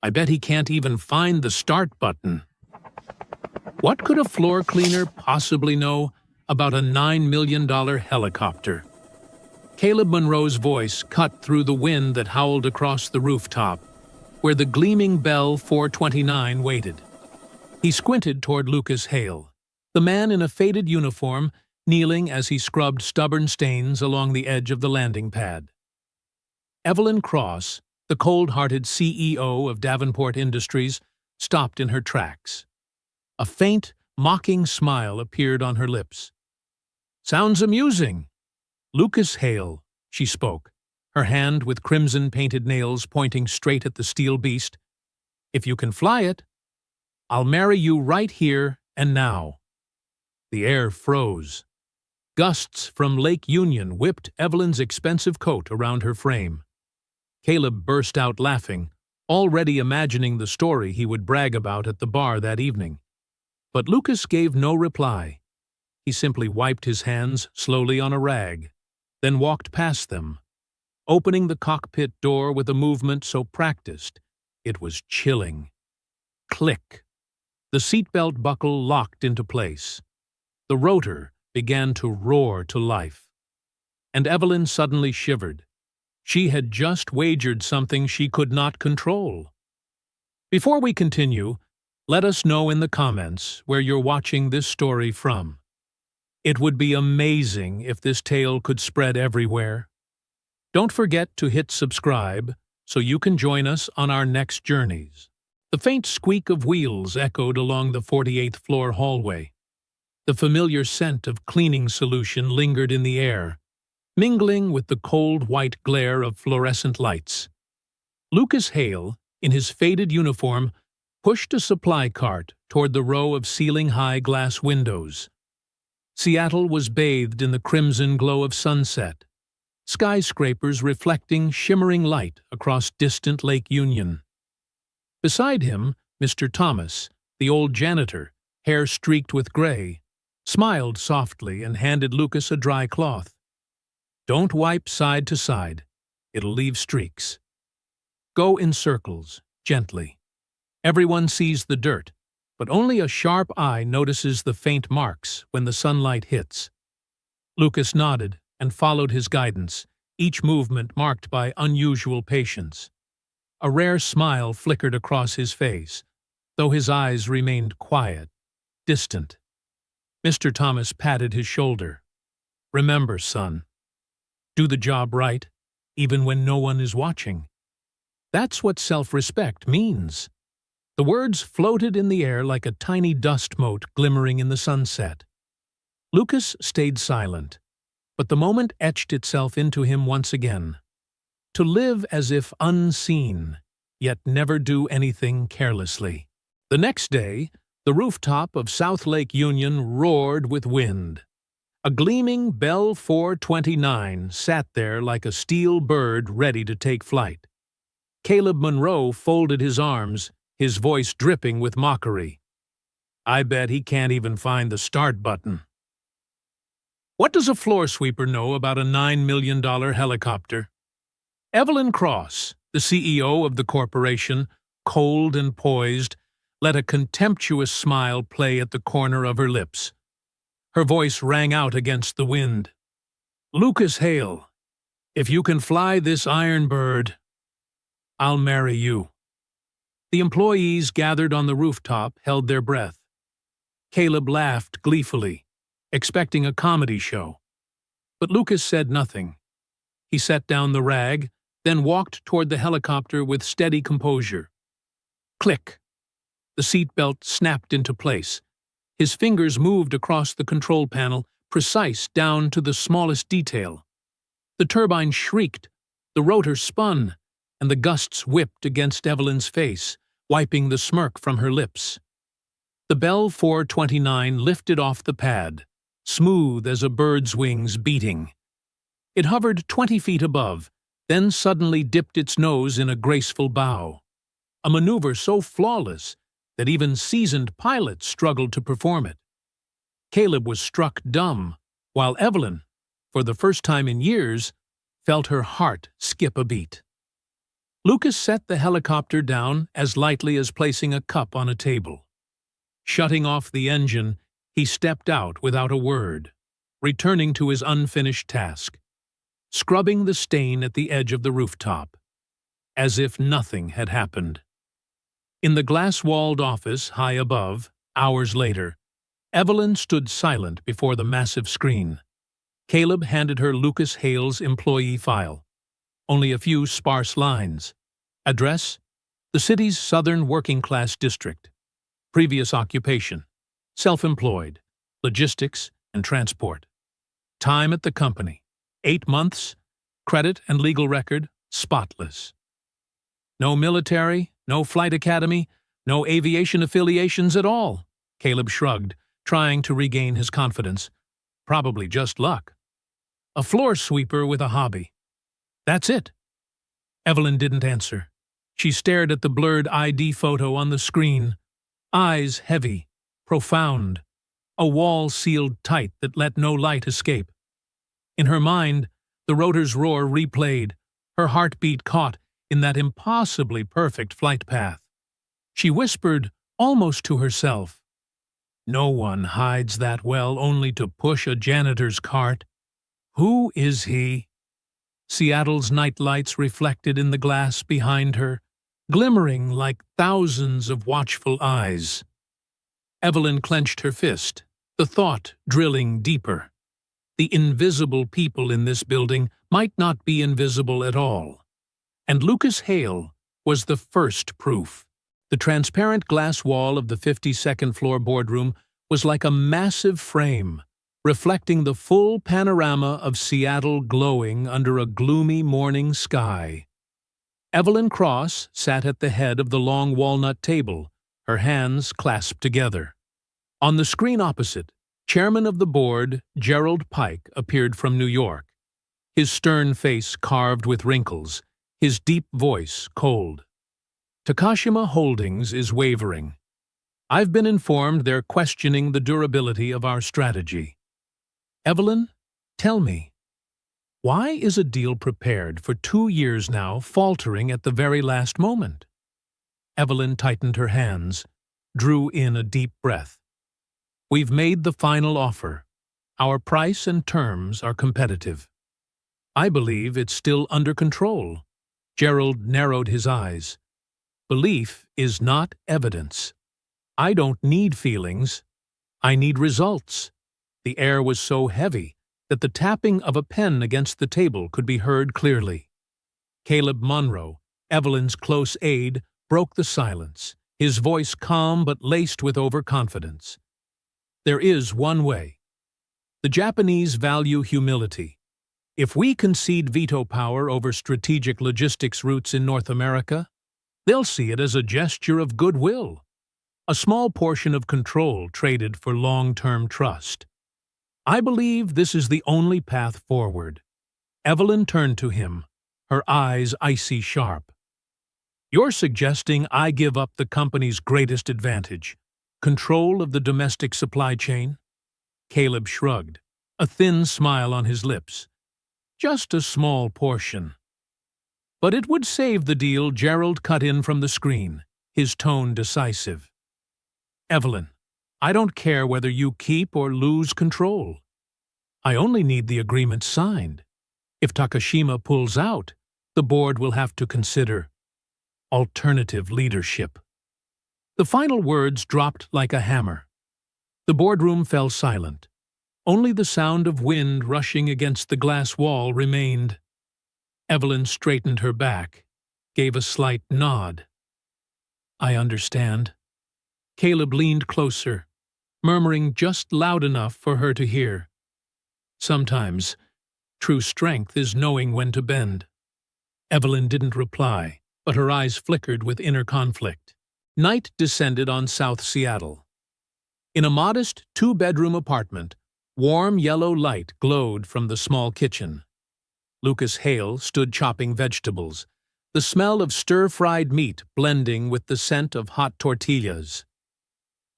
I bet he can't even find the start button. What could a floor cleaner possibly know about a $9 million helicopter? Caleb Monroe's voice cut through the wind that howled across the rooftop, where the gleaming Bell 429 waited. He squinted toward Lucas Hale, the man in a faded uniform, kneeling as he scrubbed stubborn stains along the edge of the landing pad. Evelyn Cross, the cold-hearted CEO of Davenport Industries, stopped in her tracks. A faint, mocking smile appeared on her lips. "Sounds amusing." "Lucas Hale," she spoke, her hand with crimson-painted nails pointing straight at the steel beast. "If you can fly it, I'll marry you right here and now." The air froze. Gusts from Lake Union whipped Evelyn's expensive coat around her frame. Caleb burst out laughing, already imagining the story he would brag about at the bar that evening. But Lucas gave no reply. He simply wiped his hands slowly on a rag, then walked past them, opening the cockpit door with a movement so practiced it was chilling. Click! The seatbelt buckle locked into place. The rotor began to roar to life. And Evelyn suddenly shivered. She had just wagered something she could not control. Before we continue, let us know in the comments where you're watching this story from. It would be amazing if this tale could spread everywhere. Don't forget to hit subscribe so you can join us on our next journeys. The faint squeak of wheels echoed along the 48th floor hallway. The familiar scent of cleaning solution lingered in the air, mingling with the cold white glare of fluorescent lights. Lucas Hale, in his faded uniform, pushed a supply cart toward the row of ceiling-high glass windows. Seattle was bathed in the crimson glow of sunset, skyscrapers reflecting shimmering light across distant Lake Union. Beside him, Mr. Thomas, the old janitor, hair streaked with gray, smiled softly and handed Lucas a dry cloth. "Don't wipe side to side. It'll leave streaks. Go in circles, gently. Everyone sees the dirt, but only a sharp eye notices the faint marks when the sunlight hits." Lucas nodded and followed his guidance, each movement marked by unusual patience. A rare smile flickered across his face, though his eyes remained quiet, distant. Mr. Thomas patted his shoulder. "Remember, son, do the job right, even when no one is watching. That's what self-respect means." The words floated in the air like a tiny dust mote glimmering in the sunset. Lucas stayed silent, but the moment etched itself into him once again. To live as if unseen, yet never do anything carelessly. The next day, the rooftop of South Lake Union roared with wind. A gleaming Bell 429 sat there like a steel bird ready to take flight. Caleb Monroe folded his arms, his voice dripping with mockery. "I bet he can't even find the start button." What does a floor sweeper know about a $9 million helicopter? Evelyn Cross, the CEO of the corporation, cold and poised, let a contemptuous smile play at the corner of her lips. Her voice rang out against the wind. "Lucas Hale, if you can fly this iron bird, I'll marry you." The employees gathered on the rooftop held their breath. Caleb laughed gleefully, expecting a comedy show. But Lucas said nothing. He set down the rag, then walked toward the helicopter with steady composure. Click! The seatbelt snapped into place. His fingers moved across the control panel, precise down to the smallest detail. The turbine shrieked, the rotor spun, and the gusts whipped against Evelyn's face, wiping the smirk from her lips. The Bell 429 lifted off the pad, smooth as a bird's wings beating. It hovered 20 feet above, then suddenly dipped its nose in a graceful bow, a maneuver so flawless that even seasoned pilots struggled to perform it. Caleb was struck dumb, while Evelyn, for the first time in years, felt her heart skip a beat. Lucas set the helicopter down as lightly as placing a cup on a table. Shutting off the engine, he stepped out without a word, returning to his unfinished task, scrubbing the stain at the edge of the rooftop, as if nothing had happened. In the glass-walled office high above, hours later, Evelyn stood silent before the massive screen. Caleb handed her Lucas Hale's employee file. Only a few sparse lines. Address: the city's southern working-class district. Previous occupation: self-employed, logistics and transport. Time at the company: 8 months. Credit and legal record: spotless. No military, no flight academy, no aviation affiliations at all. Caleb shrugged, trying to regain his confidence. Probably just luck. A floor sweeper with a hobby. That's it. Evelyn didn't answer. She stared at the blurred ID photo on the screen. Eyes heavy, profound. A wall sealed tight that let no light escape. In her mind, the rotor's roar replayed, her heartbeat caught in that impossibly perfect flight path. She whispered, almost to herself, "No one hides that well only to push a janitor's cart. Who is he?" Seattle's night lights reflected in the glass behind her, glimmering like thousands of watchful eyes. Evelyn clenched her fist, the thought drilling deeper. The invisible people in this building might not be invisible at all. And Lucas Hale was the first proof. The transparent glass wall of the 52nd floor boardroom was like a massive frame, reflecting the full panorama of Seattle glowing under a gloomy morning sky. Evelyn Cross sat at the head of the long walnut table, her hands clasped together. On the screen opposite, chairman of the board, Gerald Pike, appeared from New York, his stern face carved with wrinkles, his deep voice cold. Takashima Holdings is wavering. I've been informed they're questioning the durability of our strategy. Evelyn, tell me, why is a deal prepared for 2 years now faltering at the very last moment? Evelyn tightened her hands, drew in a deep breath. We've made the final offer. Our price and terms are competitive. I believe it's still under control. Gerald narrowed his eyes. Belief is not evidence. I don't need feelings. I need results. The air was so heavy that the tapping of a pen against the table could be heard clearly. Caleb Monroe, Evelyn's close aide, broke the silence, his voice calm but laced with overconfidence. There is one way. The Japanese value humility. If we concede veto power over strategic logistics routes in North America, they'll see it as a gesture of goodwill, a small portion of control traded for long-term trust. I believe this is the only path forward. Evelyn turned to him, her eyes icy sharp. You're suggesting I give up the company's greatest advantage, control of the domestic supply chain? Caleb shrugged, a thin smile on his lips. Just a small portion. But it would save the deal. Gerald cut in from the screen, his tone decisive. Evelyn, I don't care whether you keep or lose control. I only need the agreement signed. If Takashima pulls out, the board will have to consider alternative leadership. The final words dropped like a hammer. The boardroom fell silent. Only the sound of wind rushing against the glass wall remained. Evelyn straightened her back, gave a slight nod. I understand. Caleb leaned closer, murmuring just loud enough for her to hear. Sometimes, true strength is knowing when to bend. Evelyn didn't reply, but her eyes flickered with inner conflict. Night descended on South Seattle. In a modest 2-bedroom apartment, warm yellow light glowed from the small kitchen. Lucas Hale stood chopping vegetables, the smell of stir-fried meat blending with the scent of hot tortillas.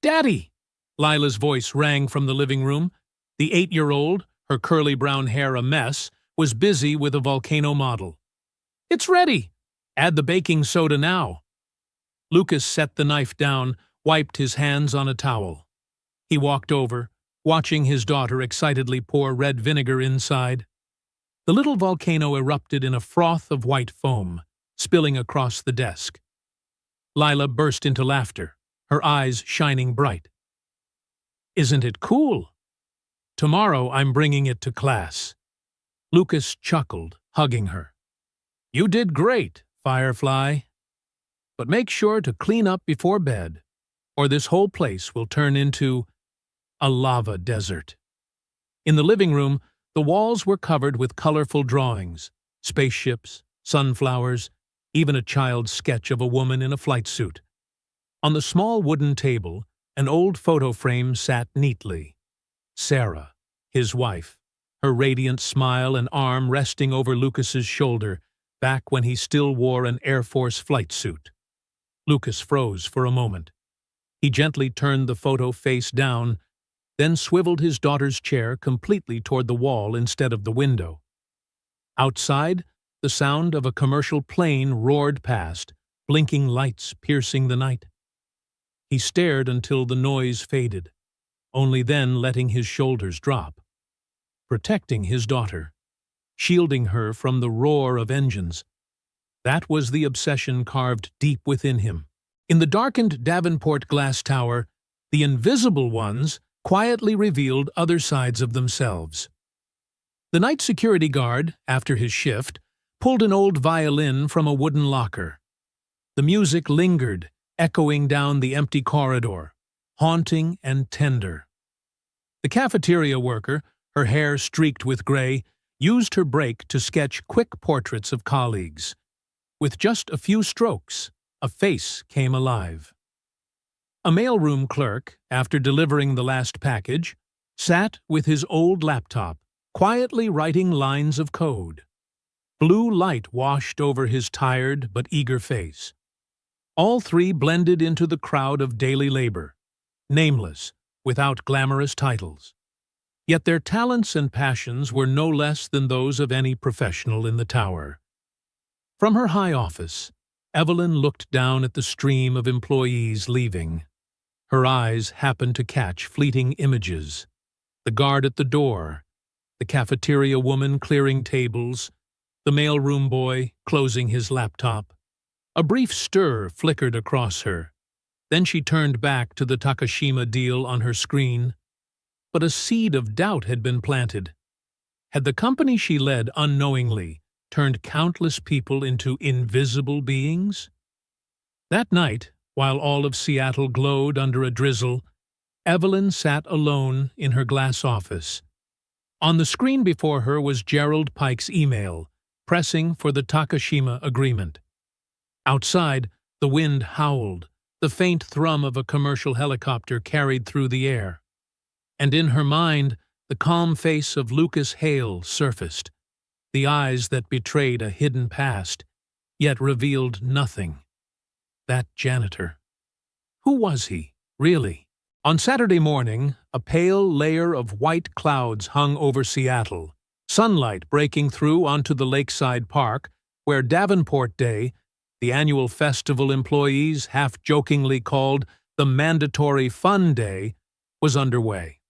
"Daddy!" Lila's voice rang from the living room. The 8-year-old, her curly brown hair a mess, was busy with a volcano model. "It's ready! Add the baking soda now. Lucas set the knife down, wiped his hands on a towel. He walked over, watching his daughter excitedly pour red vinegar inside. The little volcano erupted in a froth of white foam, spilling across the desk. Lila burst into laughter, her eyes shining bright. Isn't it cool? Tomorrow I'm bringing it to class. Lucas chuckled, hugging her. You did great, Firefly. But make sure to clean up before bed, or this whole place will turn into a lava desert. In the living room, the walls were covered with colorful drawings, spaceships, sunflowers, even a child's sketch of a woman in a flight suit. On the small wooden table, an old photo frame sat neatly. Sarah, his wife, her radiant smile and arm resting over Lucas's shoulder, back when he still wore an Air Force flight suit. Lucas froze for a moment. He gently turned the photo face down, then swiveled his daughter's chair completely toward the wall instead of the window. Outside, the sound of a commercial plane roared past, blinking lights piercing the night. He stared until the noise faded, only then letting his shoulders drop. Protecting his daughter, shielding her from the roar of engines. That was the obsession carved deep within him. In the darkened Davenport glass tower, the invisible ones quietly revealed other sides of themselves. The night security guard, after his shift, pulled an old violin from a wooden locker. The music lingered, echoing down the empty corridor, haunting and tender. The cafeteria worker, her hair streaked with gray, used her break to sketch quick portraits of colleagues. With just a few strokes, a face came alive. A mailroom clerk, after delivering the last package, sat with his old laptop, quietly writing lines of code. Blue light washed over his tired but eager face. All three blended into the crowd of daily labor, nameless, without glamorous titles. Yet their talents and passions were no less than those of any professional in the tower. From her high office, Evelyn looked down at the stream of employees leaving. Her eyes happened to catch fleeting images. The guard at the door, the cafeteria woman clearing tables, the mailroom boy closing his laptop. A brief stir flickered across her. Then she turned back to the Takashima deal on her screen. But a seed of doubt had been planted. Had the company she led unknowingly turned countless people into invisible beings? That night, while all of Seattle glowed under a drizzle, Evelyn sat alone in her glass office. On the screen before her was Gerald Pike's email, pressing for the Takashima agreement. Outside, the wind howled, the faint thrum of a commercial helicopter carried through the air. And in her mind, the calm face of Lucas Hale surfaced, the eyes that betrayed a hidden past, yet revealed nothing. That janitor. Who was he, really? On Saturday morning, a pale layer of white clouds hung over Seattle, sunlight breaking through onto the lakeside park, where Davenport Day, the annual festival employees half-jokingly called the Mandatory Fun Day, was underway.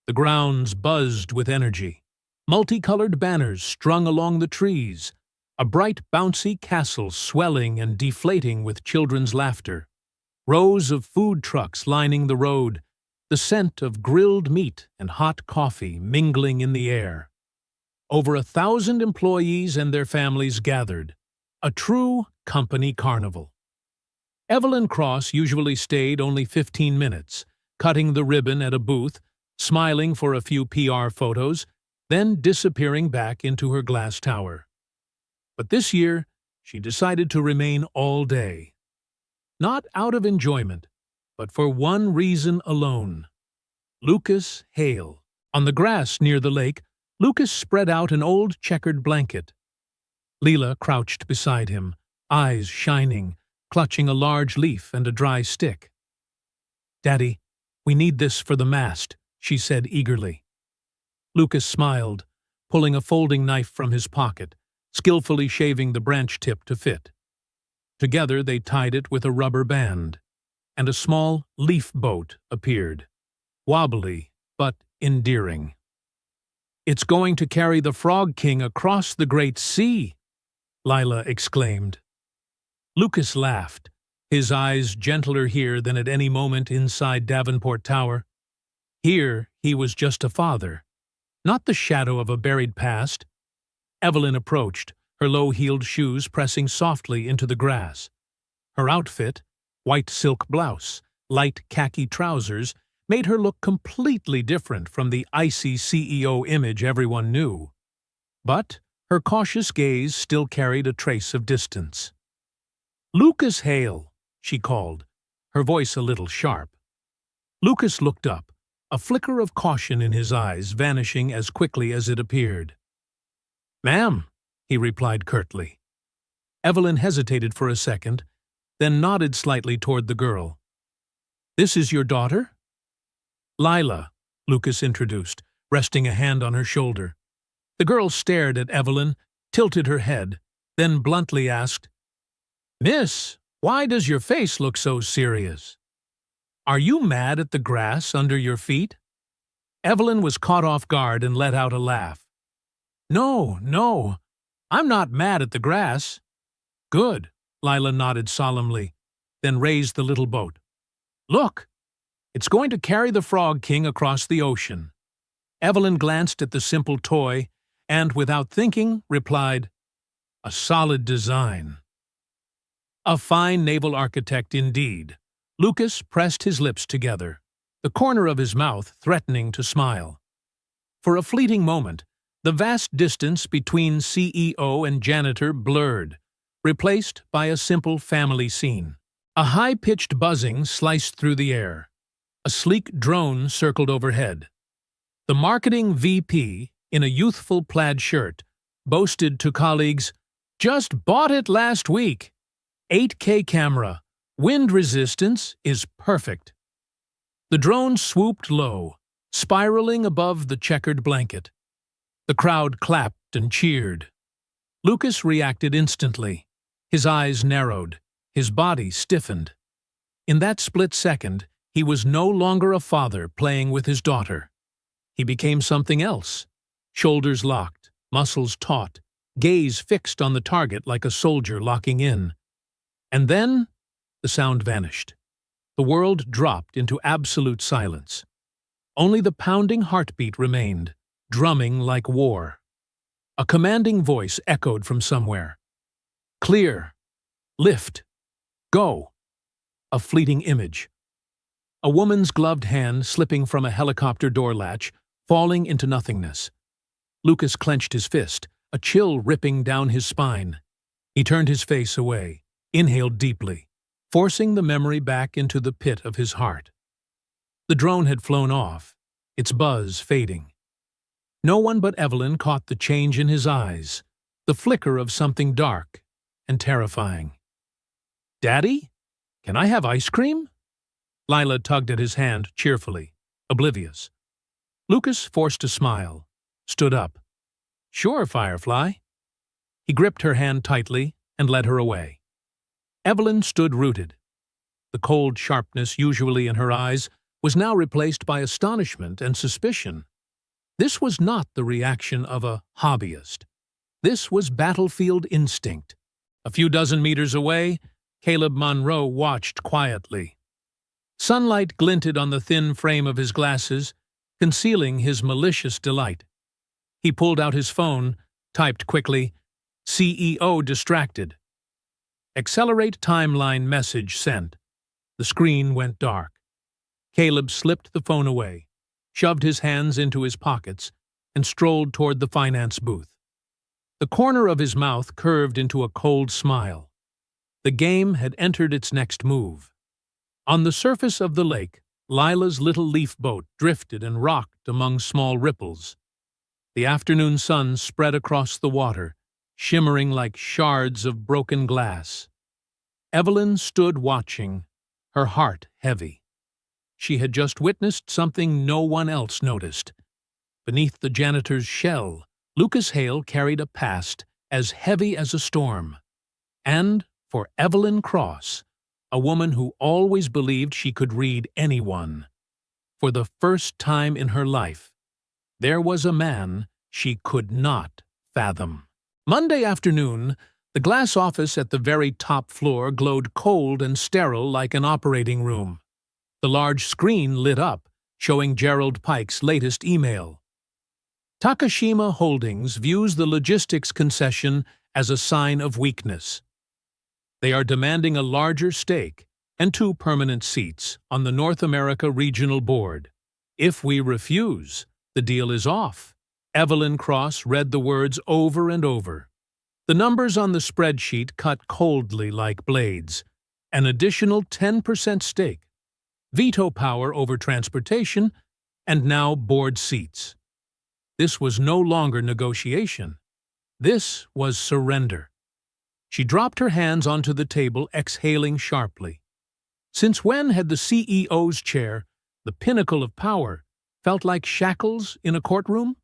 The grounds buzzed with energy. Multicolored banners strung along the trees, a bright, bouncy castle swelling and deflating with children's laughter, rows of food trucks lining the road, the scent of grilled meat and hot coffee mingling in the air. Over 1,000 employees and their families gathered, a true company carnival. Evelyn Cross usually stayed only 15 minutes, cutting the ribbon at a booth, smiling for a few PR photos, then disappearing back into her glass tower. But this year, she decided to remain all day. Not out of enjoyment, but for one reason alone. Lucas Hale. On the grass near the lake, Lucas spread out an old checkered blanket. Leela crouched beside him, eyes shining, clutching a large leaf and a dry stick. "Daddy, we need this for the mast," she said eagerly. Lucas smiled, pulling a folding knife from his pocket, skillfully shaving the branch tip to fit. Together they tied it with a rubber band, and a small leaf boat appeared, wobbly but endearing. "It's going to carry the Frog King across the great sea," Lila exclaimed. Lucas laughed, his eyes gentler here than at any moment inside Davenport Tower. Here he was just a father, not the shadow of a buried past. Evelyn approached, her low-heeled shoes pressing softly into the grass. Her outfit, white silk blouse, light khaki trousers, made her look completely different from the icy CEO image everyone knew. But her cautious gaze still carried a trace of distance. "Lucas Hale," she called, her voice a little sharp. Lucas looked up, a flicker of caution in his eyes vanishing as quickly as it appeared. "Ma'am," he replied curtly. Evelyn hesitated for a second, then nodded slightly toward the girl. "This is your daughter?" "Lila," Lucas introduced, resting a hand on her shoulder. The girl stared at Evelyn, tilted her head, then bluntly asked, "Miss, why does your face look so serious? Are you mad at the grass under your feet?" Evelyn was caught off guard and let out a laugh. "No, no, I'm not mad at the grass." "Good," Lila nodded solemnly, then raised the little boat. "Look, it's going to carry the Frog King across the ocean." Evelyn glanced at the simple toy and, without thinking, replied, "A solid design." A fine naval architect indeed. Lucas pressed his lips together, the corner of his mouth threatening to smile. For a fleeting moment, the vast distance between CEO and Janitor blurred, replaced by a simple family scene. A high-pitched buzzing sliced through the air. A sleek drone circled overhead. The marketing VP, in a youthful plaid shirt, boasted to colleagues, "Just bought it last week. 8K camera. Wind resistance is perfect." The drone swooped low, spiraling above the checkered blanket. The crowd clapped and cheered. Lucas reacted instantly. His eyes narrowed, his body stiffened. In that split second, he was no longer a father playing with his daughter. He became something else. Shoulders locked, muscles taut, gaze fixed on the target like a soldier locking in. And then the sound vanished. The world dropped into absolute silence. Only the pounding heartbeat remained, drumming like war. A commanding voice echoed from somewhere. "Clear. Lift. Go." A fleeting image. A woman's gloved hand slipping from a helicopter door latch, falling into nothingness. Lucas clenched his fist, a chill ripping down his spine. He turned his face away, inhaled deeply, forcing the memory back into the pit of his heart. The drone had flown off, its buzz fading. No one but Evelyn caught the change in his eyes, the flicker of something dark and terrifying. "Daddy, can I have ice cream?" Lila tugged at his hand cheerfully, oblivious. Lucas forced a smile, stood up. "Sure, Firefly." He gripped her hand tightly and led her away. Evelyn stood rooted. The cold sharpness usually in her eyes was now replaced by astonishment and suspicion. This was not the reaction of a hobbyist. This was battlefield instinct. A few dozen meters away, Caleb Monroe watched quietly. Sunlight glinted on the thin frame of his glasses, concealing his malicious delight. He pulled out his phone, typed quickly, "CEO distracted." "Accelerate timeline message sent." The screen went dark. Caleb slipped the phone away, shoved his hands into his pockets, and strolled toward the finance booth. The corner of his mouth curved into a cold smile. The game had entered its next move. On the surface of the lake, Lila's little leaf boat drifted and rocked among small ripples. The afternoon sun spread across the water, shimmering like shards of broken glass. Evelyn stood watching, her heart heavy. She had just witnessed something no one else noticed. Beneath the janitor's shell, Lucas Hale carried a past as heavy as a storm. And, for Evelyn Cross, a woman who always believed she could read anyone. For the first time in her life, there was a man she could not fathom. Monday afternoon, the glass office at the very top floor glowed cold and sterile like an operating room. The large screen lit up, showing Gerald Pike's latest email. Takashima Holdings views the logistics concession as a sign of weakness. They are demanding a larger stake and 2 permanent seats on the North America Regional Board. If we refuse, the deal is off. Evelyn Cross read the words over and over. The numbers on the spreadsheet cut coldly like blades. An additional 10% stake, veto power over transportation, and now board seats. This was no longer negotiation. This was surrender. She dropped her hands onto the table, exhaling sharply. Since when had the CEO's chair, the pinnacle of power, felt like shackles in a courtroom?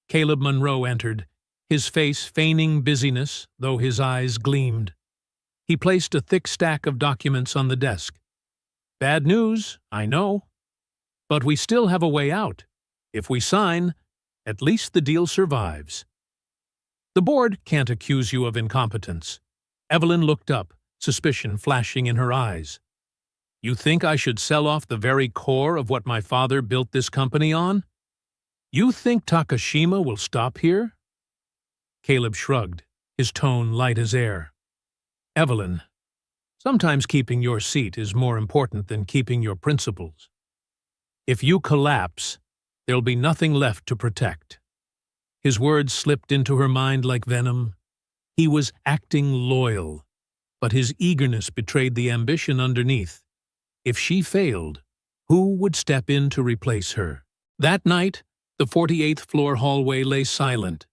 Caleb Monroe entered, his face feigning busyness, though his eyes gleamed. He placed a thick stack of documents on the desk. Bad news, I know. But we still have a way out. If we sign, at least the deal survives. The board can't accuse you of incompetence. Evelyn looked up, suspicion flashing in her eyes. You think I should sell off the very core of what my father built this company on? You think Takashima will stop here? Caleb shrugged, his tone light as air. Evelyn, sometimes keeping your seat is more important than keeping your principles. If you collapse, there'll be nothing left to protect. His words slipped into her mind like venom. He was acting loyal, but his eagerness betrayed the ambition underneath. If she failed, who would step in to replace her? That night, the 48th floor hallway lay silent.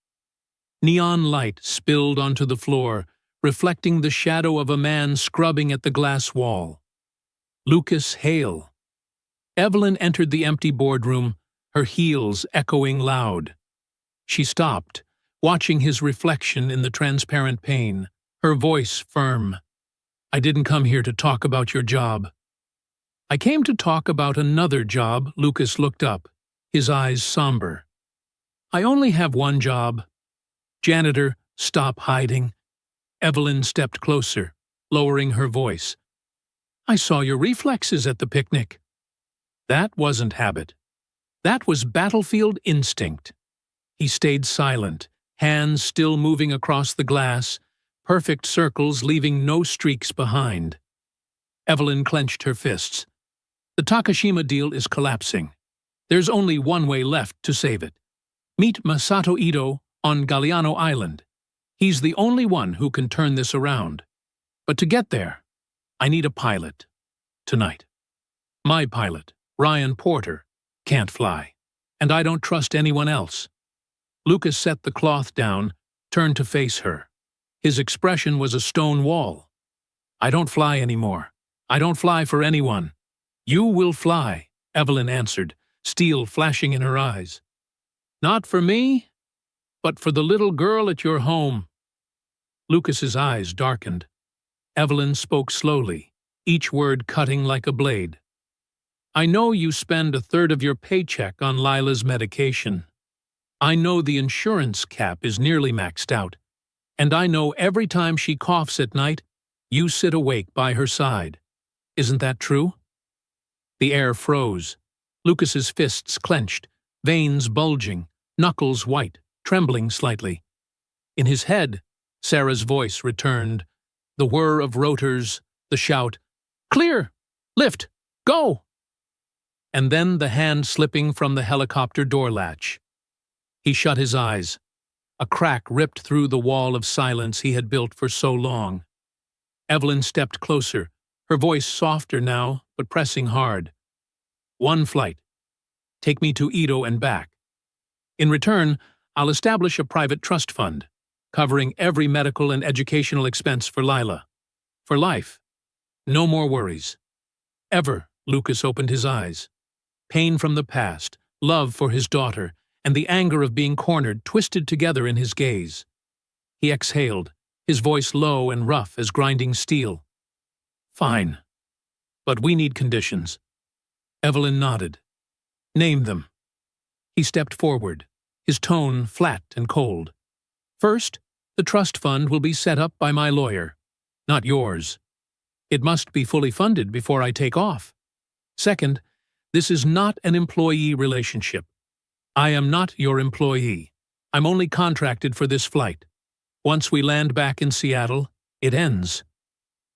Neon light spilled onto the floor, reflecting the shadow of a man scrubbing at the glass wall. Lucas Hale. Evelyn entered the empty boardroom, her heels echoing loud. She stopped, watching his reflection in the transparent pane, her voice firm. I didn't come here to talk about your job. I came to talk about another job. Lucas looked up, his eyes somber. I only have one job. Janitor, stop hiding. Evelyn stepped closer, lowering her voice. I saw your reflexes at the picnic. That wasn't habit. That was battlefield instinct. He stayed silent, hands still moving across the glass, perfect circles leaving no streaks behind. Evelyn clenched her fists. The Takashima deal is collapsing. There's only one way left to save it. Meet Masato Ito on Galliano Island. He's the only one who can turn this around. But to get there, I need a pilot. Tonight. My pilot, Ryan Porter, can't fly, and I don't trust anyone else. Lucas set the cloth down, turned to face her. His expression was a stone wall. I don't fly anymore. I don't fly for anyone. You will fly, Evelyn answered, steel flashing in her eyes. Not for me, but for the little girl at your home. Lucas's eyes darkened. Evelyn spoke slowly, each word cutting like a blade. I know you spend 1/3 of your paycheck on Lila's medication. I know the insurance cap is nearly maxed out, and I know every time she coughs at night, you sit awake by her side. Isn't that true? The air froze. Lucas's fists clenched, veins bulging, knuckles white, trembling slightly. In his head, Sarah's voice returned, the whir of rotors, the shout, "Clear! Lift! Go!" And then the hand slipping from the helicopter door latch. He shut his eyes. A crack ripped through the wall of silence he had built for so long. Evelyn stepped closer, her voice softer now, but pressing hard. One flight. Take me to Ito and back. In return, I'll establish a private trust fund, covering every medical and educational expense for Lila. For life. No more worries. Ever, Lucas opened his eyes. Pain from the past, love for his daughter, and the anger of being cornered twisted together in his gaze. He exhaled, his voice low and rough as grinding steel. "Fine. But we need conditions." Evelyn nodded. "Name them." He stepped forward, his tone flat and cold. "First, the trust fund will be set up by my lawyer, not yours. It must be fully funded before I take off. Second, this is not an employee relationship. I am not your employee. I'm only contracted for this flight. Once we land back in Seattle, it ends.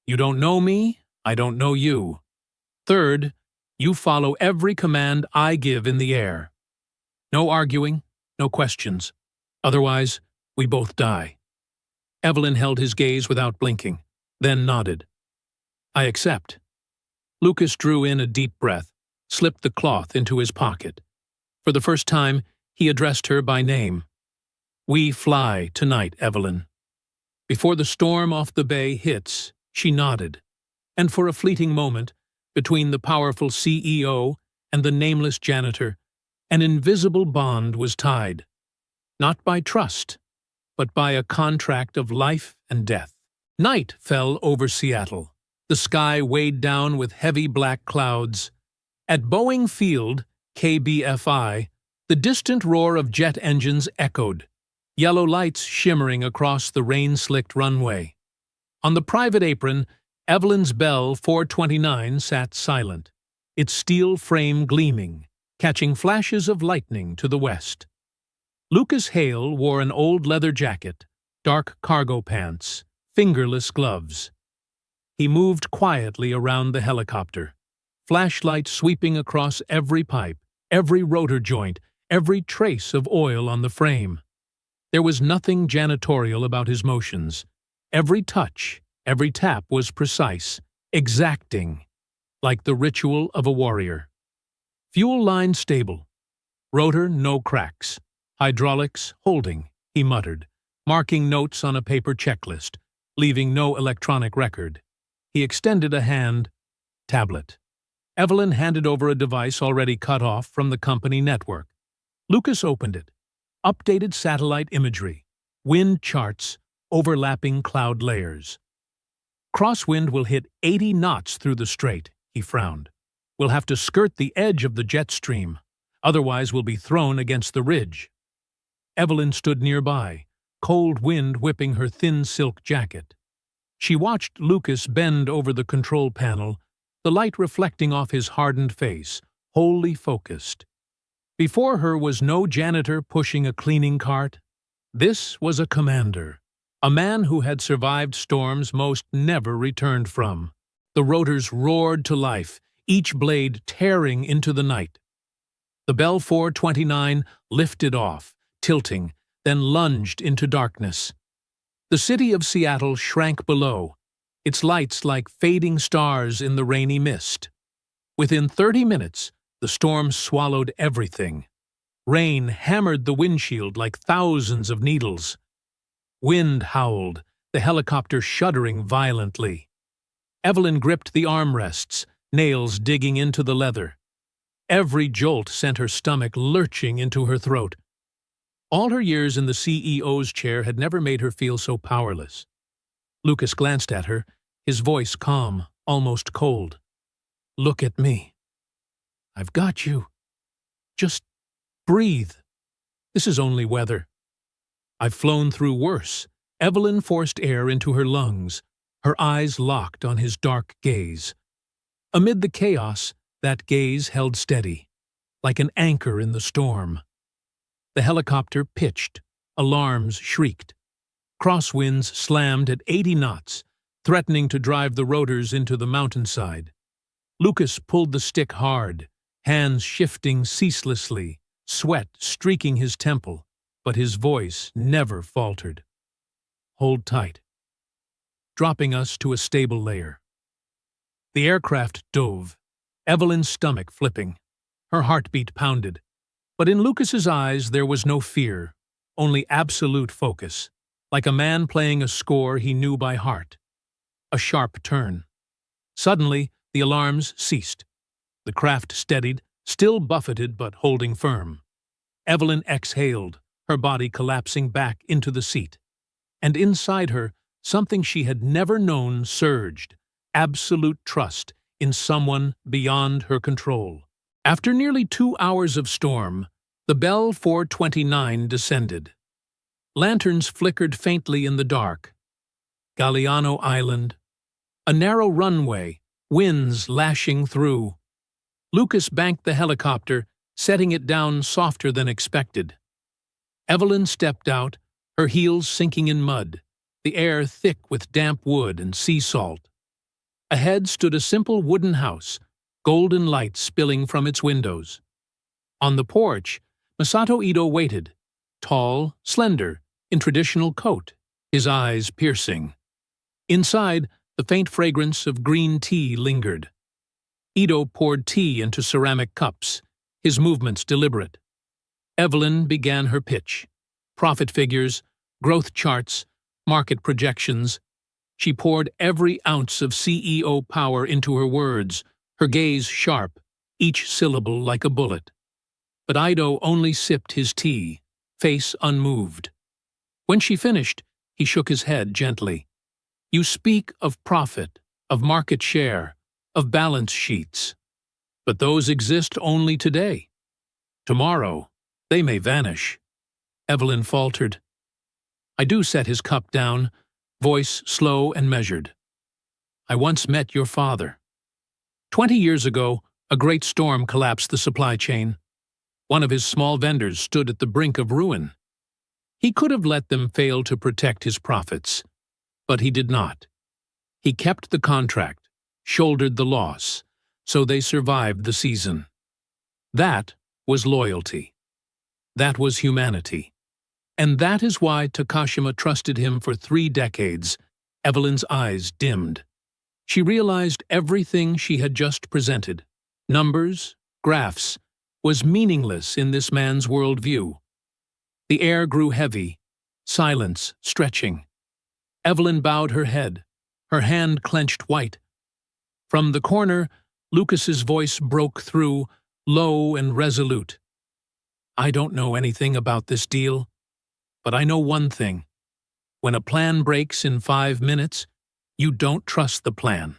You don't know me, I don't know you. Third, you follow every command I give in the air. No arguing, no questions. Otherwise, we both die." Evelyn held his gaze without blinking, then nodded. "I accept." Lucas drew in a deep breath, slipped the cloth into his pocket. For the first time, he addressed her by name. "We fly tonight, Evelyn." Before the storm off the bay hits, she nodded, and for a fleeting moment, between the powerful CEO and the nameless janitor, an invisible bond was tied, not by trust, but by a contract of life and death. Night fell over Seattle. The sky weighed down with heavy black clouds. At Boeing Field, KBFI, the distant roar of jet engines echoed, yellow lights shimmering across the rain-slicked runway. On the private apron, Evelyn's Bell 429 sat silent, its steel frame gleaming, catching flashes of lightning to the west. Lucas Hale wore an old leather jacket, dark cargo pants, fingerless gloves. He moved quietly around the helicopter, flashlight sweeping across every pipe, every rotor joint, every trace of oil on the frame. There was nothing janitorial about his motions. Every touch, every tap was precise, exacting, like the ritual of a warrior. Fuel line stable. Rotor no cracks. Hydraulics holding, he muttered, marking notes on a paper checklist, leaving no electronic record. He extended a hand. Tablet. Evelyn handed over a device already cut off from the company network. Lucas opened it. Updated satellite imagery. Wind charts, overlapping cloud layers. "Crosswind will hit 80 knots through the strait," he frowned. "We'll have to skirt the edge of the jet stream. Otherwise we'll be thrown against the ridge." Evelyn stood nearby, cold wind whipping her thin silk jacket. She watched Lucas bend over the control panel, the light reflecting off his hardened face, wholly focused. Before her was no janitor pushing a cleaning cart. This was a commander, a man who had survived storms most never returned from. The rotors roared to life, each blade tearing into the night. The Bell 429 lifted off, tilting, then lunged into darkness. The city of Seattle shrank below, its lights like fading stars in the rainy mist. Within 30 minutes, the storm swallowed everything. Rain hammered the windshield like thousands of needles. Wind howled, the helicopter shuddering violently. Evelyn gripped the armrests, nails digging into the leather. Every jolt sent her stomach lurching into her throat. All her years in the CEO's chair had never made her feel so powerless. Lucas glanced at her, his voice calm, almost cold. "Look at me. I've got you. Just breathe. This is only weather. I've flown through worse." Evelyn forced air into her lungs, her eyes locked on his dark gaze. Amid the chaos, that gaze held steady, like an anchor in the storm. The helicopter pitched, alarms shrieked. Crosswinds slammed at 80 knots, threatening to drive the rotors into the mountainside. Lucas pulled the stick hard, hands shifting ceaselessly, sweat streaking his temple, but his voice never faltered. "Hold tight." Dropping us to a stable layer. The aircraft dove, Evelyn's stomach flipping. Her heartbeat pounded. But in Lucas's eyes there was no fear, only absolute focus, like a man playing a score he knew by heart. A sharp turn. Suddenly, the alarms ceased. The craft steadied, still buffeted but holding firm. Evelyn exhaled, her body collapsing back into the seat. And inside her, something she had never known surged, absolute trust in someone beyond her control. After nearly 2 hours of storm, the Bell 429 descended. Lanterns flickered faintly in the dark. Galliano Island. A narrow runway, winds lashing through. Lucas banked the helicopter, setting it down softer than expected. Evelyn stepped out, her heels sinking in mud, the air thick with damp wood and sea salt. Ahead stood a simple wooden house, golden light spilling from its windows. On the porch, Masato Ito waited, tall, slender, in traditional coat, his eyes piercing. Inside, the faint fragrance of green tea lingered. Ito poured tea into ceramic cups, his movements deliberate. Evelyn began her pitch. Profit figures, growth charts, market projections. She poured every ounce of CEO power into her words, her gaze sharp, each syllable like a bullet. But Ito only sipped his tea, face unmoved. When she finished, he shook his head gently. You speak of profit, of market share, of balance sheets. But those exist only today. Tomorrow, they may vanish. Evelyn faltered. Ido set his cup down, voice slow and measured. I once met your father. 20 years ago, a great storm collapsed the supply chain. One of his small vendors stood at the brink of ruin. He could have let them fail to protect his profits, but he did not. He kept the contract, shouldered the loss, so they survived the season. That was loyalty. That was humanity. And that is why Takashima trusted him for 3 decades. Evelyn's eyes dimmed. She realized everything she had just presented, numbers, graphs, was meaningless in this man's worldview. The air grew heavy, silence stretching. Evelyn bowed her head, her hand clenched white. From the corner, Lucas's voice broke through, low and resolute. I don't know anything about this deal, but I know one thing. When a plan breaks in 5 minutes, you don't trust the plan.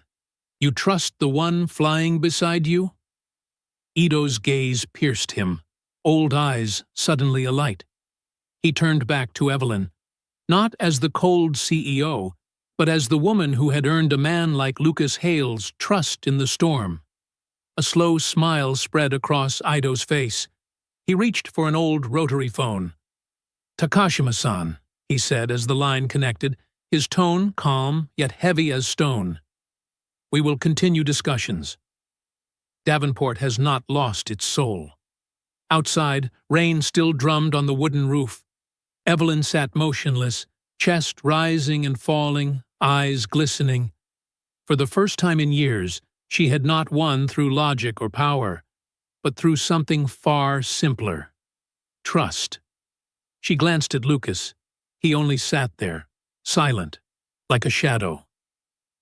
You trust the one flying beside you? Ito's gaze pierced him, old eyes suddenly alight. He turned back to Evelyn, not as the cold CEO, but as the woman who had earned a man like Lucas Hale's trust in the storm. A slow smile spread across Ito's face. He reached for an old rotary phone. Takashima-san, he said as the line connected, his tone calm yet heavy as stone. We will continue discussions. Davenport has not lost its soul. Outside, rain still drummed on the wooden roof. Evelyn sat motionless, chest rising and falling, eyes glistening. For the first time in years, she had not won through logic or power, but through something far simpler. Trust. She glanced at Lucas. He only sat there, silent, like a shadow.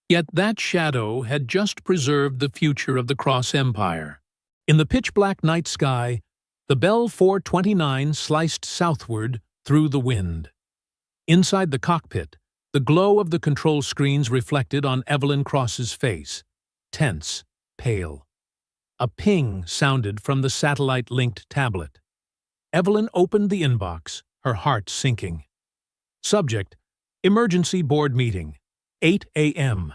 Yet that shadow had just preserved the future of the Cross Empire. In the pitch-black night sky, the Bell 429 sliced southward through the wind. Inside the cockpit, the glow of the control screens reflected on Evelyn Cross's face, tense, pale. A ping sounded from the satellite-linked tablet. Evelyn opened the inbox, her heart sinking. Subject: Emergency Board Meeting, 8 a.m.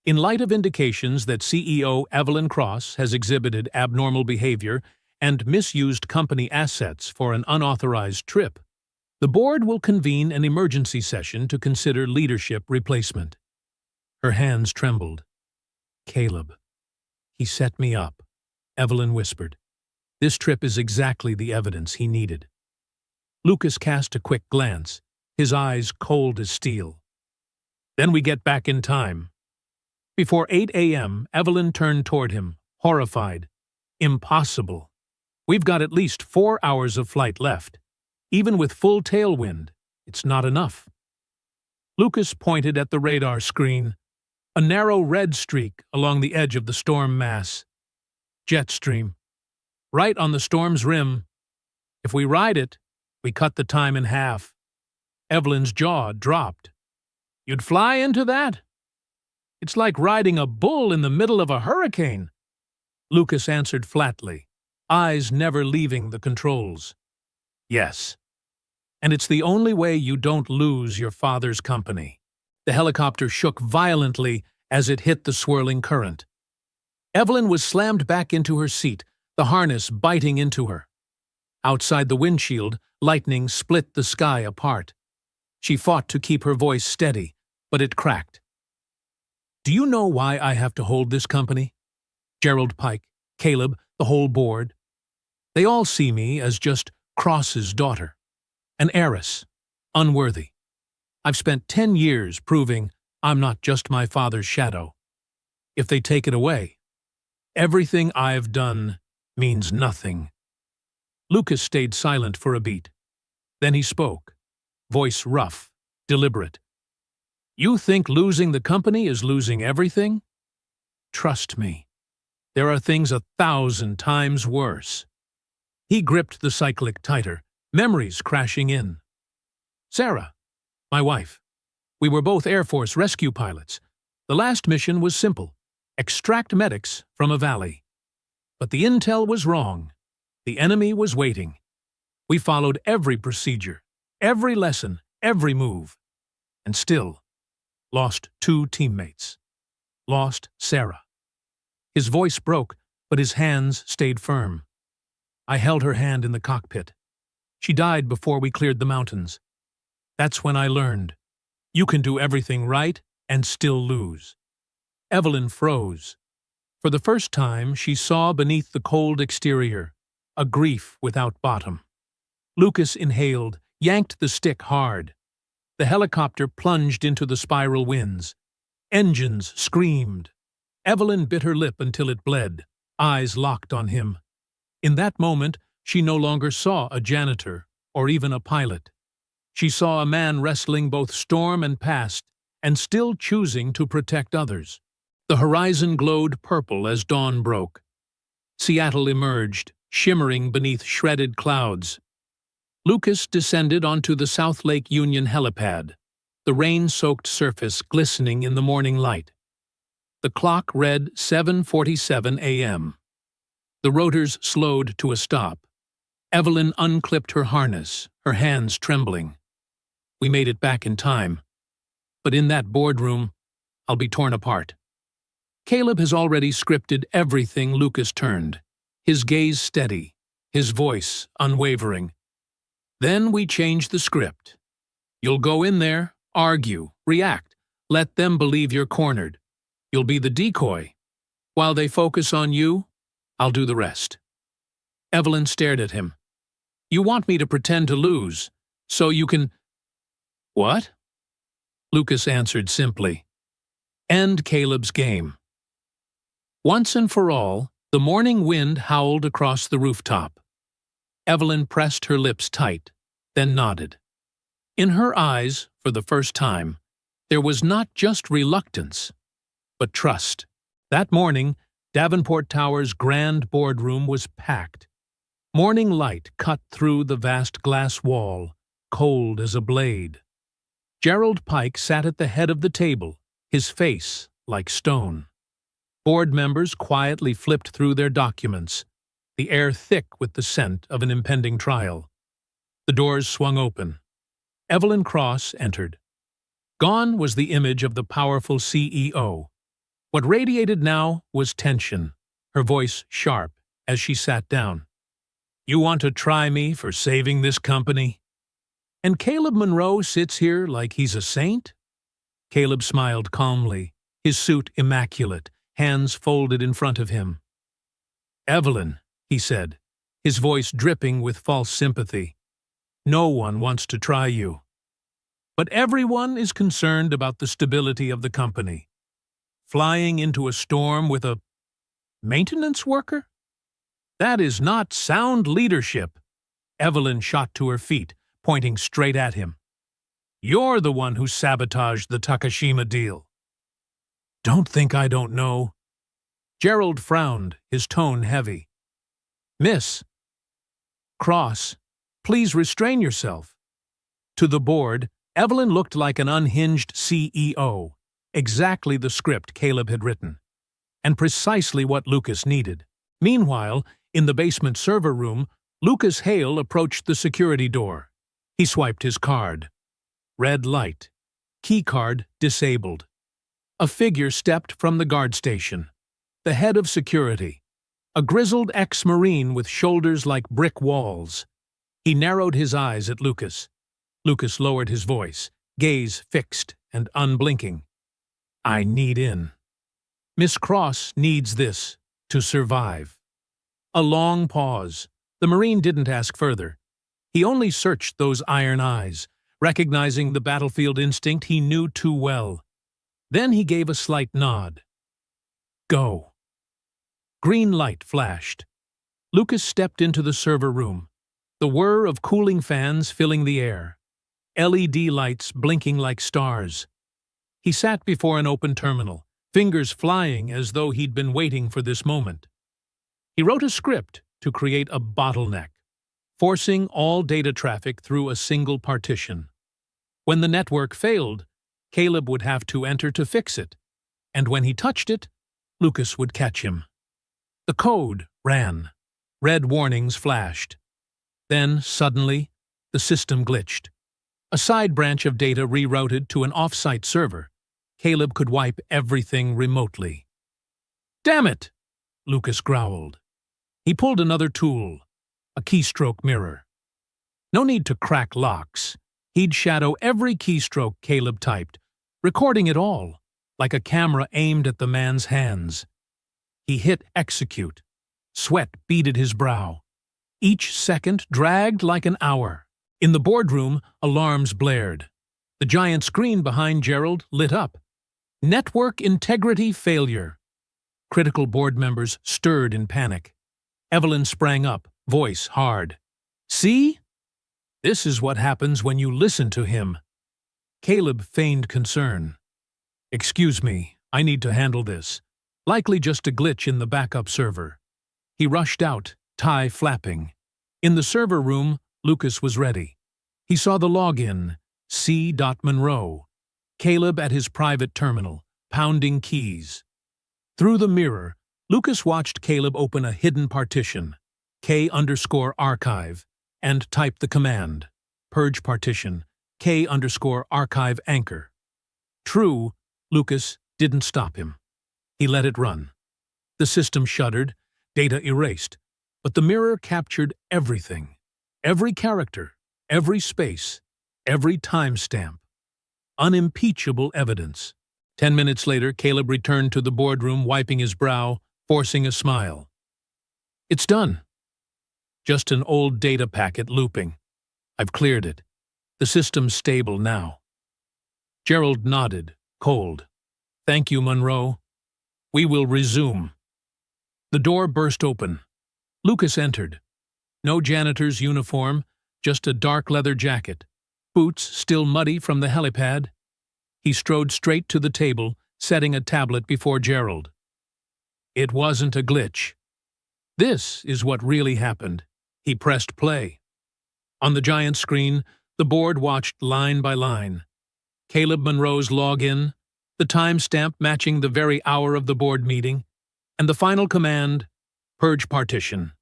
In light of indications that CEO Evelyn Cross has exhibited abnormal behavior and misused company assets for an unauthorized trip, the board will convene an emergency session to consider leadership replacement. Her hands trembled. Caleb. He set me up, Evelyn whispered. This trip is exactly the evidence he needed. Lucas cast a quick glance, his eyes cold as steel. Then we get back in time. Before 8 a.m., Evelyn turned toward him, horrified. Impossible. We've got at least 4 hours of flight left. Even with full tailwind, it's not enough. Lucas pointed at the radar screen, a narrow red streak along the edge of the storm mass. Jet stream. Right on the storm's rim. If we ride it, we cut the time in half. Evelyn's jaw dropped. You'd fly into that? It's like riding a bull in the middle of a hurricane. Lucas answered flatly, eyes never leaving the controls. Yes. And it's the only way you don't lose your father's company. The helicopter shook violently as it hit the swirling current. Evelyn was slammed back into her seat, the harness biting into her. Outside the windshield, lightning split the sky apart. She fought to keep her voice steady, but it cracked. Do you know why I have to hold this company? Gerald Pike, Caleb, the whole board. They all see me as just Cross's daughter. An heiress. Unworthy. I've spent 10 years proving I'm not just my father's shadow. If they take it away, everything I've done means nothing. Lucas stayed silent for a beat. Then he spoke, voice rough, deliberate. You think losing the company is losing everything? Trust me. There are things 1,000 times worse. He gripped the cyclic tighter, memories crashing in. Sarah, my wife. We were both Air Force rescue pilots. The last mission was simple: extract medics from a valley. But the intel was wrong. The enemy was waiting. We followed every procedure, every lesson, every move. And still, lost 2 teammates. Lost Sarah. His voice broke, but his hands stayed firm. I held her hand in the cockpit. She died before we cleared the mountains. That's when I learned. You can do everything right and still lose. Evelyn froze. For the first time, she saw beneath the cold exterior a grief without bottom. Lucas inhaled, yanked the stick hard. The helicopter plunged into the spiral winds. Engines screamed. Evelyn bit her lip until it bled, eyes locked on him. In that moment, she no longer saw a janitor or even a pilot. She saw a man wrestling both storm and past and still choosing to protect others. The horizon glowed purple as dawn broke. Seattle emerged, shimmering beneath shredded clouds. Lucas descended onto the South Lake Union helipad, the rain-soaked surface glistening in the morning light. The clock read 7:47 a.m. The rotors slowed to a stop. Evelyn unclipped her harness, her hands trembling. We made it back in time. But in that boardroom, I'll be torn apart. Caleb has already scripted everything Lucas turned, his gaze steady, his voice unwavering. Then we changed the script. You'll go in there, argue, react, let them believe you're cornered. You'll be the decoy. While they focus on you, I'll do the rest. Evelyn stared at him. You want me to pretend to lose, so you can… What? Lucas answered simply. End Caleb's game. Once and for all, the morning wind howled across the rooftop. Evelyn pressed her lips tight, then nodded. In her eyes, for the first time, there was not just reluctance, but trust. That morning, Davenport Tower's grand boardroom was packed. Morning light cut through the vast glass wall, cold as a blade. Gerald Pike sat at the head of the table, his face like stone. Board members quietly flipped through their documents, the air thick with the scent of an impending trial. The doors swung open. Evelyn Cross entered. Gone was the image of the powerful CEO. What radiated now was tension, her voice sharp as she sat down. You want to try me for saving this company? And Caleb Monroe sits here like he's a saint? Caleb smiled calmly, his suit immaculate, hands folded in front of him. Evelyn, he said, his voice dripping with false sympathy. No one wants to try you. But everyone is concerned about the stability of the company. Flying into a storm with a maintenance worker? That is not sound leadership. Evelyn shot to her feet, pointing straight at him. You're the one who sabotaged the Takashima deal. Don't think I don't know. Gerald frowned, his tone heavy. Miss Cross, please restrain yourself. To the board, Evelyn looked like an unhinged CEO, exactly the script Caleb had written, and precisely what Lucas needed. Meanwhile, in the basement server room, Lucas Hale approached the security door. He swiped his card. Red light. Keycard disabled. A figure stepped from the guard station. The head of security. A grizzled ex-Marine with shoulders like brick walls. He narrowed his eyes at Lucas. Lucas lowered his voice, gaze fixed and unblinking. I need in. Miss Cross needs this to survive. A long pause. The Marine didn't ask further. He only searched those iron eyes, recognizing the battlefield instinct he knew too well. Then he gave a slight nod. Go. Green light flashed. Lucas stepped into the server room, the whir of cooling fans filling the air, LED lights blinking like stars. He sat before an open terminal, fingers flying as though he'd been waiting for this moment. He wrote a script to create a bottleneck, forcing all data traffic through a single partition. When the network failed, Caleb would have to enter to fix it, and when he touched it, Lucas would catch him. The code ran. Red warnings flashed. Then, suddenly, the system glitched. A side branch of data rerouted to an off-site server. Caleb could wipe everything remotely. Damn it! Lucas growled. He pulled another tool, a keystroke mirror. No need to crack locks. He'd shadow every keystroke Caleb typed, recording it all, like a camera aimed at the man's hands. He hit execute. Sweat beaded his brow. Each second dragged like an hour. In the boardroom, alarms blared. The giant screen behind Gerald lit up. Network integrity failure. Critical board members stirred in panic. Evelyn sprang up, voice hard. See? This is what happens when you listen to him. Caleb feigned concern. Excuse me, I need to handle this. Likely just a glitch in the backup server. He rushed out, tie flapping. In the server room, Lucas was ready. He saw the login, C. Monroe. Caleb at his private terminal, pounding keys. Through the mirror, Lucas watched Caleb open a hidden partition, K_archive, and type the command, purge partition, K_archive anchor. True, Lucas didn't stop him. He let it run. The system shuddered, data erased, but the mirror captured everything. Every character, every space, every timestamp. Unimpeachable evidence. 10 minutes later, Caleb returned to the boardroom, wiping his brow, forcing a smile. It's done. Just an old data packet looping. I've cleared it. The system's stable now. Gerald nodded, cold. Thank you, Monroe. We will resume. The door burst open. Lucas entered. No janitor's uniform, just a dark leather jacket. Boots still muddy from the helipad. He strode straight to the table, setting a tablet before Gerald. It wasn't a glitch. This is what really happened. He pressed play. On the giant screen, the board watched line by line. Caleb Monroe's login, the timestamp matching the very hour of the board meeting, and the final command, purge partition,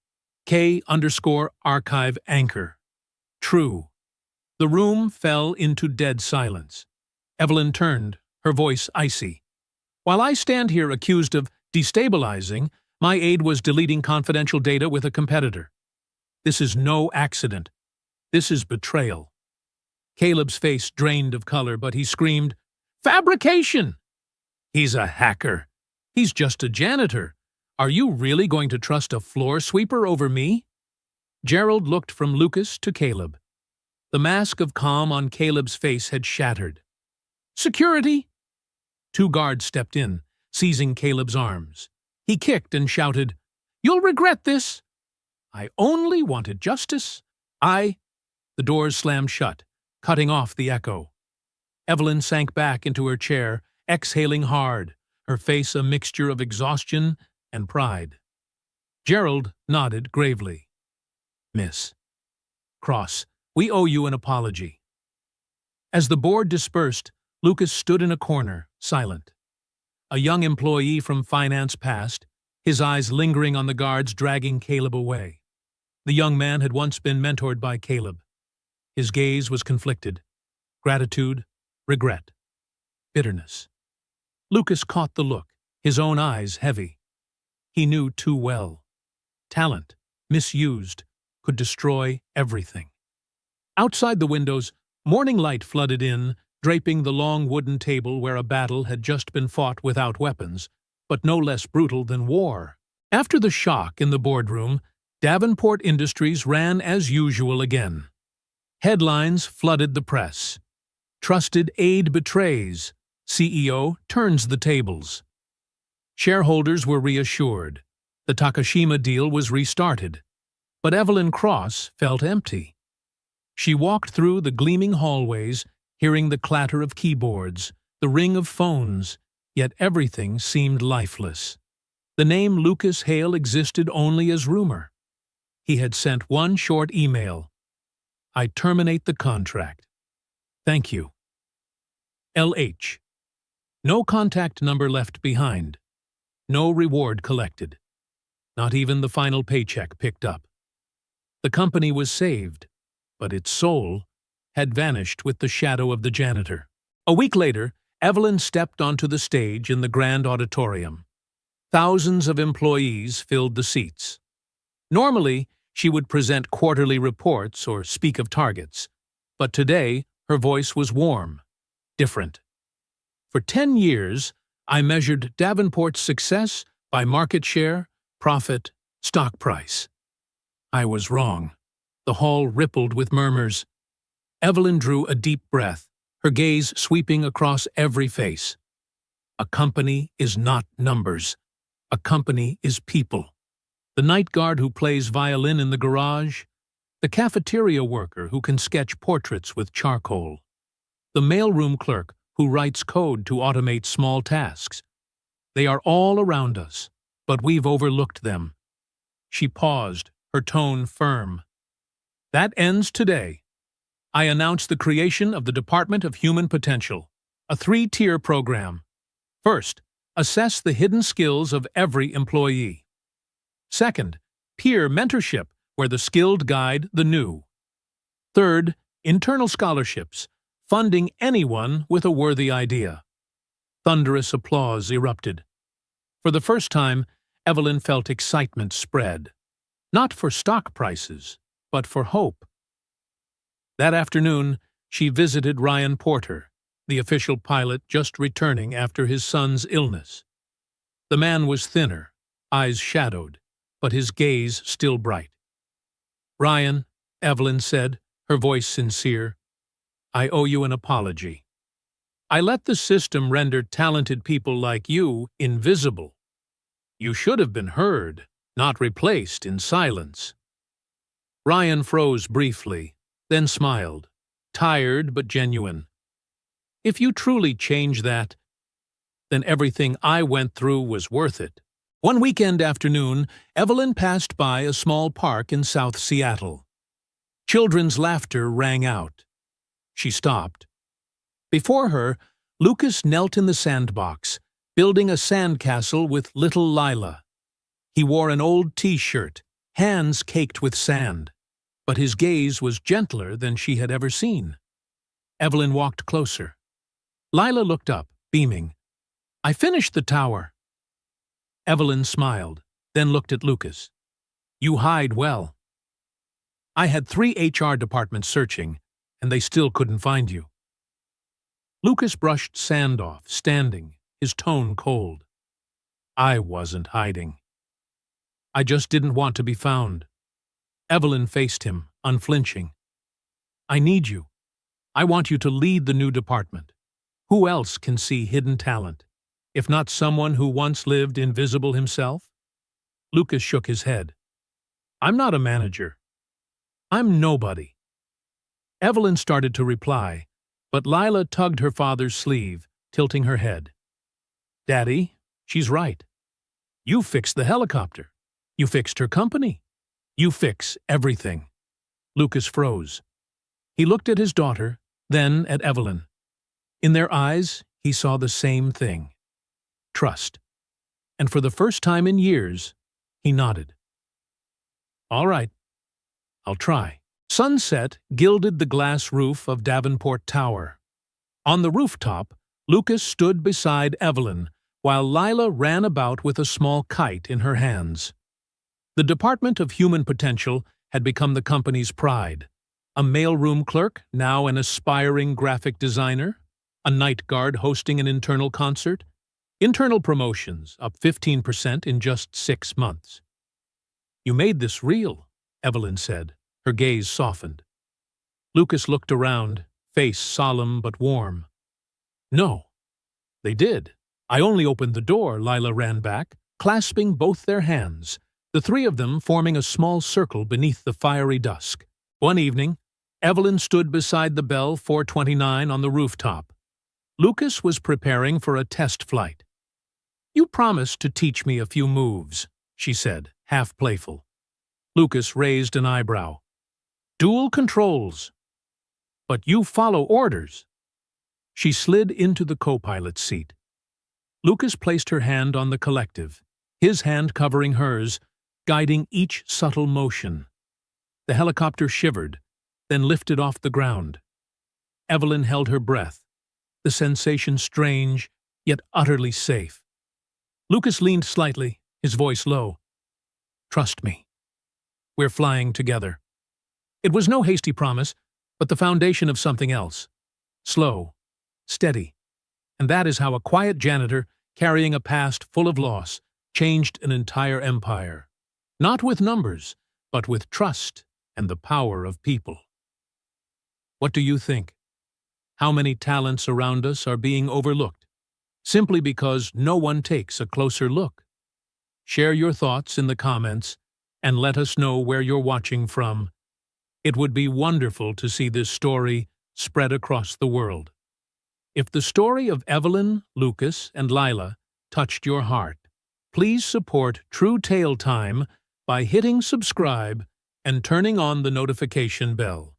K_archive anchor. True. The room fell into dead silence. Evelyn turned, her voice icy. While I stand here accused of destabilizing, my aide was deleting confidential data with a competitor. This is no accident. This is betrayal. Caleb's face drained of color, but he screamed, Fabrication! He's a hacker. He's just a janitor. Are you really going to trust a floor sweeper over me? Gerald looked from Lucas to Caleb. The mask of calm on Caleb's face had shattered. Security! 2 guards stepped in, seizing Caleb's arms. He kicked and shouted, You'll regret this! I only wanted justice. The doors slammed shut, cutting off the echo. Evelyn sank back into her chair, exhaling hard, her face a mixture of exhaustion and pride. Gerald nodded gravely. Miss Cross, we owe you an apology. As the board dispersed, Lucas stood in a corner, silent. A young employee from finance passed, his eyes lingering on the guards dragging Caleb away. The young man had once been mentored by Caleb. His gaze was conflicted. Gratitude, regret, bitterness. Lucas caught the look, his own eyes heavy. He knew too well. Talent, misused, could destroy everything. Outside the windows, morning light flooded in, draping the long wooden table where a battle had just been fought without weapons, but no less brutal than war. After the shock in the boardroom, Davenport Industries ran as usual again. Headlines flooded the press. Trusted aide betrays. CEO turns the tables. Shareholders were reassured. The Takashima deal was restarted. But Evelyn Cross felt empty. She walked through the gleaming hallways, hearing the clatter of keyboards, the ring of phones, yet everything seemed lifeless. The name Lucas Hale existed only as rumor. He had sent one short email. I terminate the contract. Thank you. LH. No contact number left behind. No reward collected. Not even the final paycheck picked up. The company was saved, but its soul had vanished with the shadow of the janitor. A week later, Evelyn stepped onto the stage in the grand auditorium. Thousands of employees filled the seats. Normally, she would present quarterly reports or speak of targets, but today her voice was warm, different. For 10 years, I measured Davenport's success by market share, profit, stock price. I was wrong. The hall rippled with murmurs. Evelyn drew a deep breath, her gaze sweeping across every face. A company is not numbers. A company is people. The night guard who plays violin in the garage, the cafeteria worker who can sketch portraits with charcoal, the mailroom clerk who writes code to automate small tasks. They are all around us, but we've overlooked them. She paused, her tone firm. That ends today. I announce the creation of the Department of Human Potential, a 3-tier program. First, assess the hidden skills of every employee. Second, peer mentorship, where the skilled guide the new. Third, internal scholarships, funding anyone with a worthy idea. Thunderous applause erupted. For the first time, Evelyn felt excitement spread. Not for stock prices, but for hope. That afternoon, she visited Ryan Porter, the official pilot just returning after his son's illness. The man was thinner, eyes shadowed, but his gaze still bright. Ryan, Evelyn said, her voice sincere, I owe you an apology. I let the system render talented people like you invisible. You should have been heard, not replaced in silence. Ryan froze briefly, then smiled, tired but genuine. If you truly change that, then everything I went through was worth it. One weekend afternoon, Evelyn passed by a small park in South Seattle. Children's laughter rang out. She stopped. Before her, Lucas knelt in the sandbox, building a sandcastle with little Lila. He wore an old t-shirt, hands caked with sand, but his gaze was gentler than she had ever seen. Evelyn walked closer. Lila looked up, beaming. I finished the tower. Evelyn smiled, then looked at Lucas. You hide well. I had 3 HR departments searching, and they still couldn't find you. Lucas brushed sand off, standing, his tone cold. I wasn't hiding. I just didn't want to be found. Evelyn faced him, unflinching. I need you. I want you to lead the new department. Who else can see hidden talent, if not someone who once lived invisible himself? Lucas shook his head. I'm not a manager. I'm nobody. Evelyn started to reply, but Lila tugged her father's sleeve, tilting her head. Daddy, she's right. You fixed the helicopter. You fixed her company. You fix everything. Lucas froze. He looked at his daughter, Then at Evelyn. In their eyes, he saw the same thing. Trust. And for the first time in years, he nodded. All right, I'll try. Sunset gilded the glass roof of Davenport Tower. On the rooftop, Lucas stood beside Evelyn, while Lila ran about with a small kite in her hands. The Department of Human Potential had become the company's pride. A mailroom clerk, now an aspiring graphic designer, a night guard hosting an internal concert, internal promotions up 15% in just 6 months. You made this real, Evelyn said. Her gaze softened. Lucas looked around, face solemn but warm. No, they did. I only opened the door, Lila ran back, clasping both their hands, the three of them forming a small circle beneath the fiery dusk. One evening, Evelyn stood beside the Bell 429 on the rooftop. Lucas was preparing for a test flight. You promised to teach me a few moves, she said, half playful. Lucas raised an eyebrow. Dual controls. But you follow orders. She slid into the co-pilot's seat. Lucas placed her hand on the collective, his hand covering hers, guiding each subtle motion. The helicopter shivered, then lifted off the ground. Evelyn held her breath, the sensation strange, yet utterly safe. Lucas leaned slightly, his voice low. Trust me. We're flying together. It was no hasty promise, but the foundation of something else. Slow, steady. And that is how a quiet janitor, carrying a past full of loss, changed an entire empire. Not with numbers, but with trust and the power of people. What do you think? How many talents around us are being overlooked, simply because no one takes a closer look? Share your thoughts in the comments and let us know where you're watching from. It would be wonderful to see this story spread across the world. If the story of Evelyn, Lucas, and Lila touched your heart, please support True Tale Time by hitting subscribe and turning on the notification bell.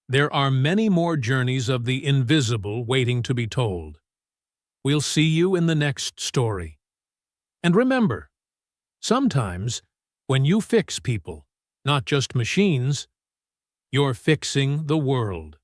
There are many more journeys of the invisible waiting to be told. We'll see you in the next story. And remember, sometimes when you fix people, not just machines, you're fixing the world.